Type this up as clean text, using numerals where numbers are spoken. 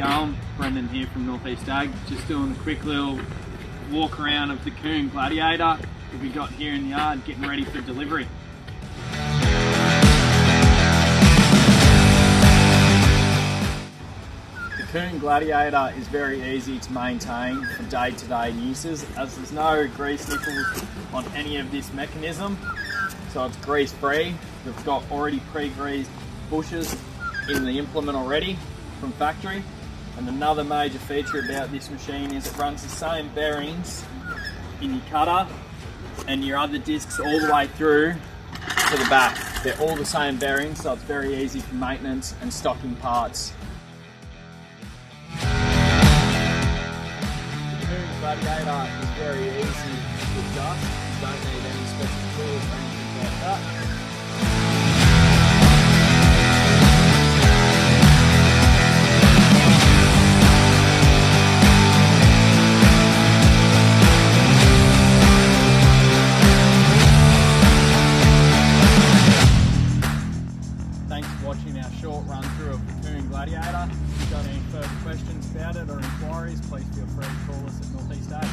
going? Brendon here from Northeast Ag. Just doing a quick little walk around of the KUHN Gladiator that we got here in the yard, getting ready for delivery. The KUHN Gladiator is very easy to maintain for day-to-day uses, as there's no grease nipples on any of this mechanism, so it's grease free. We've got already pre-greased bushes in the implement already from factory. And another major feature about this machine is it runs the same bearings in your cutter and your other discs all the way through to the back. They're all the same bearings, so it's very easy for maintenance and stocking parts. The KUHN Gladiator is very easy to adjust. You don't need any special tools or anything like that. Thanks for watching our short run through of the KUHN Gladiator. If you've got any further questions about it or inquiries, please feel free to call us at Northeast Ag.